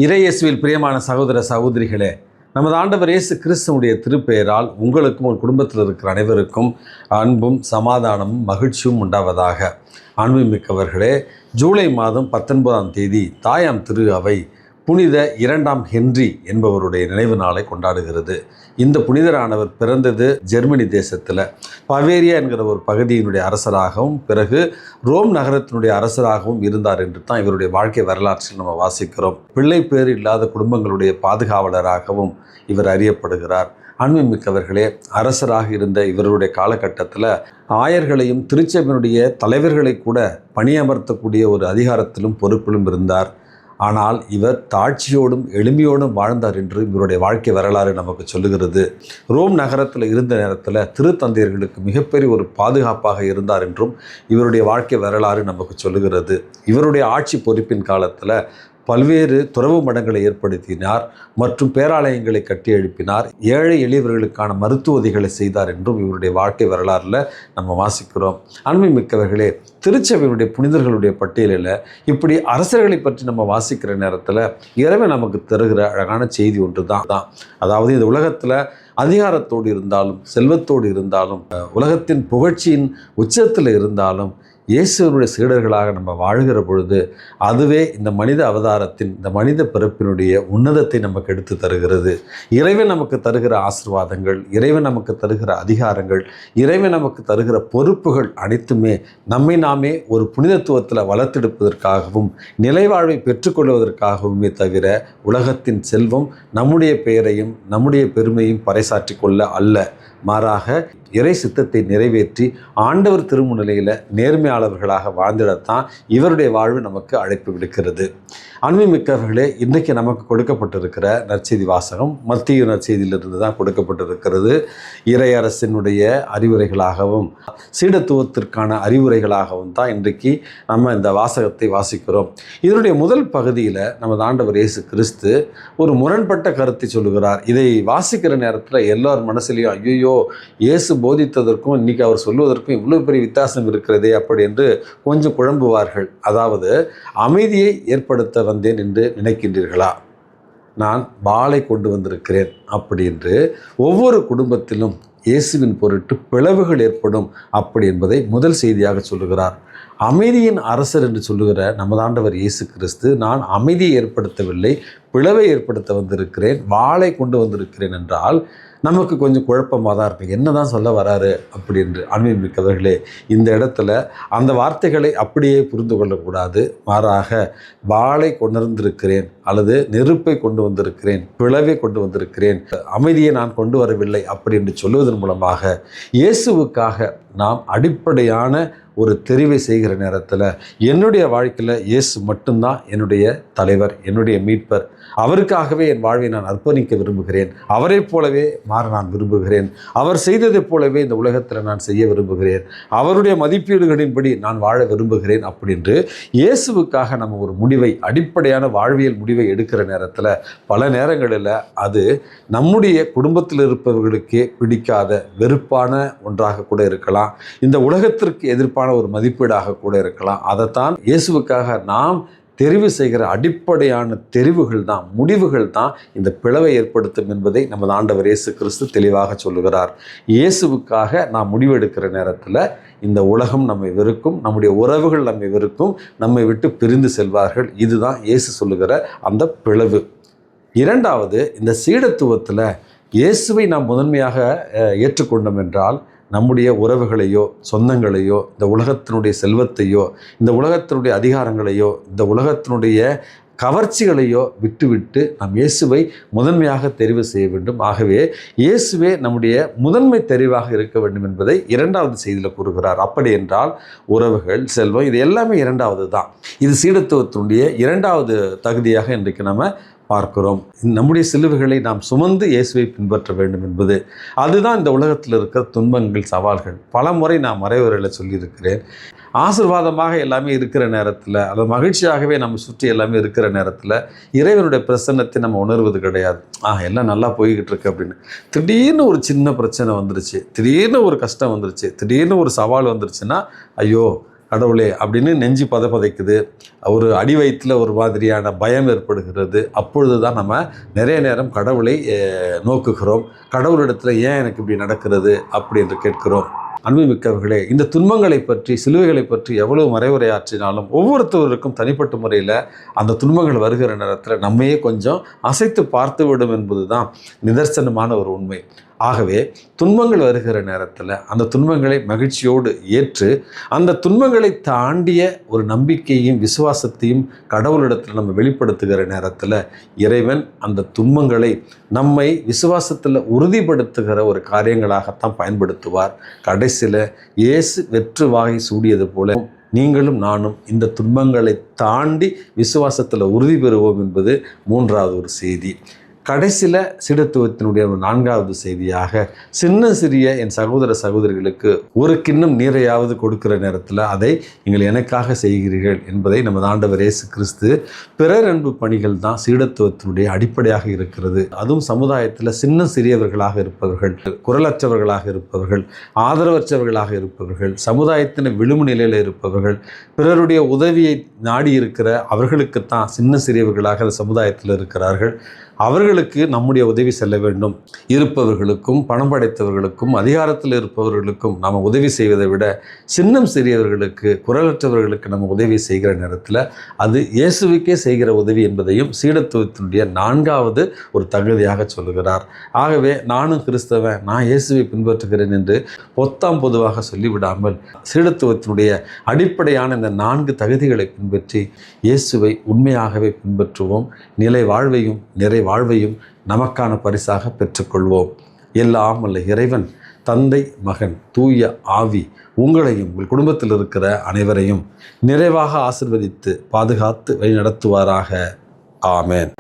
இறையேசுவில் பிரியமான சகோதர சகோதரிகளே, நமது ஆண்டவர் இயேசு கிறிஸ்துவுடைய திருப்பெயரால் உங்களுக்கும் உங்கள் குடும்பத்தில் இருக்கிற அனைவருக்கும் அன்பும் சமாதானமும் மகிழ்ச்சியும் உண்டாவதாக. அன்புமிக்கவர்களே, ஜூலை மாதம் 19ஆம் தேதி தாயாம் திரு அவை புனித 2ஆம் ஹென்றி என்பவருடைய நினைவு நாளை கொண்டாடுகிறது. இந்த புனிதரானவர் பிறந்தது ஜெர்மனி தேசத்தில் பவேரியா என்கிற ஒரு பகுதியினுடைய அரசராகவும் பிறகு ரோம் நகரத்தினுடைய அரசராகவும் இருந்தார் என்று தான் இவருடைய வாழ்க்கை வரலாற்றில் நம்ம வாசிக்கிறோம். பிள்ளை பேர் இல்லாத குடும்பங்களுடைய பாதுகாவலராகவும் இவர் அறியப்படுகிறார். அன்புமிக்கவர்களே, அரசராக இருந்த இவருடைய காலகட்டத்தில் ஆயர்களையும் திருச்சபையினுடைய தலைவர்களை கூட பணியமர்த்தக்கூடிய ஒரு அதிகாரத்திலும் பொறுப்பிலும் இருந்தார். ஆனால் இவர் தாட்சியோடும் எளிமையோடும் வாழ்ந்தார் என்று இவருடைய வாழ்க்கை வரலாறு நமக்கு சொல்லுகிறது. ரோம் நகரத்தில் இருந்த நேரத்தில் திருத்தந்தையர்களுக்கு மிகப்பெரிய ஒரு பாதுகாப்பாக இருந்தார் என்றும் இவருடைய வாழ்க்கை வரலாறு நமக்கு சொல்லுகிறது. இவருடைய ஆட்சி பொறுப்பின் காலத்தில் பல்வேறு துறவு மடங்களை ஏற்படுத்தினார் மற்றும் பேராலயங்களை கட்டி எழுப்பினார். ஏழை எளியவர்களுக்கான மருத்துவ உதவிகளை செய்தார் என்றும் இவருடைய வாழ்க்கை வரலாறில் நம்ம வாசிக்கிறோம். அன்புமிக்கவர்களே, திருச்சபையினுடைய புனிதர்களுடைய பட்டியலில் இப்படி அரசர்களை பற்றி நம்ம வாசிக்கிற நேரத்தில் இறைவன் நமக்கு தருகிற அழகான செய்தி ஒன்று தான். அதாவது இந்த உலகத்தில் அதிகாரத்தோடு இருந்தாலும் செல்வத்தோடு இருந்தாலும் உலகத்தின் புகழ்ச்சியின் உச்சத்தில் இருந்தாலும் இயேசுவனுடைய சீடர்களாக நம்ம வாழ்கிற பொழுது அதுவே இந்த மனித அவதாரத்தின் இந்த மனித பிறப்பினுடைய உன்னதத்தை நமக்கு எடுத்து தருகிறது. இறைவன் நமக்கு தருகிற ஆசீர்வாதங்கள், இறைவன் நமக்கு தருகிற அதிகாரங்கள், இறைவன் நமக்கு தருகிற பொறுப்புகள் அனைத்துமே நம்மை நாமே ஒரு புனிதத்துவத்தில் வளர்த்தெடுப்பதற்காகவும் நிலைவாழ்வை பெற்றுக்கொள்வதற்காகவுமே தவிர உலகத்தின் செல்வம் நம்முடைய பெயரையும் நம்முடைய பெருமையும் பறைசாற்றி கொள்ள அல்ல. மாறாக இறை சித்தத்தை நிறைவேற்றி ஆண்டவர் திருமுன்னிலையில் நேர்மையாளர்களாக வாழ்ந்திடத்தான் இவருடைய வாழ்வு நமக்கு அழைப்பு விடுக்கிறது. அன்புமிக்கவர்களே, இன்றைக்கு நமக்கு கொடுக்கப்பட்டிருக்கிற நற்செய்தி வாசகம் மத்திய நற்செய்தியிலிருந்து தான் கொடுக்கப்பட்டிருக்கிறது. இறையரசினுடைய அறிவுரைகளாகவும் சீடத்துவத்திற்கான அறிவுரைகளாகவும் தான் இன்றைக்கு நம்ம இந்த வாசகத்தை வாசிக்கிறோம். இதனுடைய முதல் பகுதியில் நமது ஆண்டவர் இயேசு கிறிஸ்து ஒரு முரண்பட்ட கருத்தை சொல்லுகிறார். இதை வாசிக்கிற நேரத்தில் எல்லார் மனசுலையும் ஐயோ, இயேசு போதித்ததற்கும் இன்னைக்கு அவர் சொல்வதற்கும் இவ்வளோ பெரிய வித்தியாசம் இருக்கிறதே அப்படி என்று கொஞ்சம் குழம்புவார்கள். அதாவது, அமைதியை ஏற்படுத்த வந்தேன் என்று நினைக்கின்றீர்களா? நான் வாளை கொண்டு வந்திருக்கிறேன் அப்படி என்று ஒவ்வொரு குடும்பத்திலும் இயேசுவின் பொருட்டு பிளவுகள் ஏற்படும் அப்படி என்பதை முதல் செய்தியாக சொல்லுகிறார். அமைதியின் அரசர் என்று சொல்லுகிற நமது ஆண்டவர் இயேசு கிறிஸ்து நான் அமைதியை ஏற்படுத்தவில்லை, பிளவை ஏற்படுத்த வந்திருக்கிறேன், வாளை கொண்டு வந்திருக்கிறேன் என்றால் நமக்கு கொஞ்சம் குழப்பமாக தான் இருக்குது. என்ன தான் சொல்ல வராரு அப்படி என்று. அன்புமிக்கவர்களே, இந்த இடத்துல அந்த வார்த்தைகளை அப்படியே புரிந்து கொள்ளக்கூடாது. மாறாக வாளை கொண்டிருந்திருக்கிறேன் அல்லது நெருப்பை கொண்டு வந்திருக்கிறேன், பிளவை கொண்டு வந்திருக்கிறேன், அமைதியை நான் கொண்டு வரவில்லை அப்படி என்று சொல்லுவதன் மூலமாக இயேசுவுக்காக நாம் அடிப்படையான ஒரு தெரிவை செய்கிற நேரத்தில் என்னுடைய வாழ்க்கையில் இயேசு மட்டும்தான் என்னுடைய தலைவர், என்னுடைய மீட்பர், அவருக்காகவே என் வாழ்வை நான் அர்ப்பணிக்க விரும்புகிறேன், அவரை போலவே மாற நான் விரும்புகிறேன், அவர் செய்ததைப் போலவே இந்த உலகத்தில் நான் செய்ய விரும்புகிறேன், அவருடைய மதிப்பீடுகளின்படி நான் வாழ விரும்புகிறேன் அப்படின்று இயேசுவுக்காக நம்ம ஒரு முடிவை, அடிப்படையான வாழ்வியல் முடிவை எடுக்கிற நேரத்தில் பல நேரங்களில் அது நம்முடைய குடும்பத்தில் இருப்பவர்களுக்கே பிடிக்காத வெறுப்பான ஒன்றாக கூட இருக்கலாம், இந்த உலகத்திற்கு எதிர்ப்பான ஒரு மதிப்பீடாக கூட இருக்கலாம். அதைத்தான் இயேசுவுக்காக நாம் தெரிவு செய்கிற அடிப்படையான தெரிவுகள் தான், முடிவுகள் தான் இந்த பிளவை ஏற்படுத்தும் என்பதை நமது ஆண்டவர் இயேசு கிறிஸ்து தெளிவாக சொல்லுகிறார். இயேசுவுக்காக நாம் முடிவெடுக்கிற நேரத்தில் இந்த உலகம் நம்மை வெறுக்கும், நம்முடைய உறவுகள் நம்மை வெறுக்கும், நம்மை விட்டு பிரிந்து செல்வார்கள். இதுதான் இயேசு சொல்லுகிற அந்த பிளவு. இரண்டாவது, இந்த சீடத்துவத்தில் இயேசுவை நாம் முதன்மையாக ஏற்றுக்கொண்டோம் என்றால் நம்முடைய உறவுகளையோ சொந்தங்களையோ இந்த உலகத்தினுடைய செல்வத்தையோ இந்த உலகத்தினுடைய அதிகாரங்களையோ இந்த உலகத்தினுடைய கவர்ச்சிகளையோ விட்டுவிட்டு நாம் இயேசுவை முதன்மையாக தெரிவு செய்ய வேண்டும். ஆகவே இயேசுவே நம்முடைய முதன்மை தெரிவாக இருக்க வேண்டும் என்பதை இரண்டாவது செய்தியில் கூறுகிறார். அப்படி என்றால் உறவுகள், செல்வம், இது எல்லாமே இரண்டாவது தான். இது சீடத்துவத்தினுடைய இரண்டாவது தகுதியாக இன்றைக்கு நம்ம பார்க்கிறோம். நம்முடைய சிலுவைகளை நாம் சுமந்து இயேசுவை பின்பற்ற வேண்டும் என்பது அதுதான் இந்த உலகத்தில் இருக்கிற துன்பங்கள், சவால்கள். பல முறை நான் மறைவுரையில் சொல்லியிருக்கிறேன். ஆசீர்வாதமாக எல்லாமே இருக்கிற நேரத்தில், அது மகிழ்ச்சியாகவே நம்ம சுற்றி எல்லாமே இருக்கிற நேரத்தில் இறைவனுடைய பிரசன்னத்தை நம்ம உணர்வது கிடையாது. எல்லாம் நல்லா போய்கிட்டு இருக்கு அப்படின்னு. திடீர்னு ஒரு சின்ன பிரச்சனை வந்துருச்சு, திடீர்னு ஒரு கஷ்டம் வந்துருச்சு, திடீர்னு ஒரு சவால் வந்துருச்சுன்னா ஐயோ கடவுளே அப்படின்னு நெஞ்சு பதைக்குது, ஒரு அடி வயிற்றில் ஒரு மாதிரியான பயம் ஏற்படுகிறது. அப்பொழுது தான் நம்ம நிறைய நேரம் கடவுளை நோக்குகிறோம். கடவுளிடத்தில் ஏன் எனக்கு இப்படி நடக்கிறது அப்படி என்று கேட்கிறோம். அன்புமிக்கவர்களே, இந்த துன்பங்களை பற்றி, சிலுவைகளை பற்றி எவ்வளவு மறைவுரையாற்றினாலும் ஒவ்வொருத்தருக்கும் தனிப்பட்ட முறையில் அந்த துன்பங்கள் வருகிற நேரத்தில் நம்மையே கொஞ்சம் அசைத்து பார்த்து விடும் என்பது தான் நிதர்சனமான ஒரு உண்மை. ஆகவே துன்பங்கள் வருகிற நேரத்தில் அந்த துன்பங்களை மகிழ்ச்சியோடு ஏற்று அந்த துன்பங்களை தாண்டிய ஒரு நம்பிக்கையும் விசுவாசத்தையும் கடவுளிடத்தில் நம்ம வெளிப்படுத்துகிற நேரத்தில் இறைவன் அந்த துன்பங்களை நம்மை விசுவாசத்தில் உறுதிப்படுத்துகிற ஒரு காரியங்களாகத்தான் பயன்படுத்துவார். கடைசியில் இயேசு வெற்று வாகை சூடியது போல நீங்களும் நானும் இந்த துன்பங்களை தாண்டி விசுவாசத்தில் உறுதி பெறுவோம் என்பது மூன்றாவது ஒரு செய்தி. கடைசியில் சீடத்துவத்தினுடைய ஒரு நான்காவது செய்தியாக, சின்ன சிறிய என் சகோதர சகோதரிகளுக்கு ஒரு கிண்ணம் நீரையாவது கொடுக்கிற நேரத்தில் அதை நீங்கள் எனக்காக செய்கிறீர்கள் என்பதை நமது ஆண்டவர் இயேசு கிறிஸ்து பிறர் அன்பு பணிகள் தான் சீடத்துவத்தினுடைய அடிப்படையாக இருக்கிறது. அதுவும் சமுதாயத்தில் சின்ன சிறியவர்களாக இருப்பவர்கள், குரலற்றவர்களாக இருப்பவர்கள், ஆதரவற்றவர்களாக இருப்பவர்கள், சமுதாயத்தின் விளிம்பு நிலையில் இருப்பவர்கள், பிறருடைய உதவியை நாடி இருக்கிற அவர்களுக்குத்தான் சின்ன சிறியவர்களாக சமுதாயத்தில் இருக்கிறார்கள். அவர்களுக்கு நம்முடைய உதவி செல்ல வேண்டும். இருப்பவர்களுக்கும் பணம் படைத்தவர்களுக்கும் அதிகாரத்தில் இருப்பவர்களுக்கும் நாம் உதவி செய்வதை விட சின்னம் சிறியவர்களுக்கு, குரலற்றவர்களுக்கு நம்ம உதவி செய்கிற நேரத்தில் அது இயேசுவுக்கே செய்கிற உதவி என்பதையும் சீடத்துவத்தினுடைய நான்காவது ஒரு தகுதியாக சொல்லுகிறார். ஆகவே நானும் கிறிஸ்தவன், நான் இயேசுவை பின்பற்றுகிறேன் என்று பொதுவாக சொல்லிவிடாமல் சீடத்துவத்தினுடைய அடிப்படையான இந்த 4 தகுதிகளை பின்பற்றி இயேசுவை உண்மையாகவே பின்பற்றுவோம். நிலை வாழ்வையும் நிறை வாழ்வையும் நமக்கான பரிசாக பெற்றுக்கொள்வோம். எல்லாம் வல்ல இறைவன், தந்தை, மகன், தூய ஆவி உங்களையும் உங்கள் குடும்பத்தில் இருக்கிற அனைவரையும் நிறைவாக ஆசீர்வதித்து பாதுகாத்து வழிநடத்துவாராக. ஆமென்.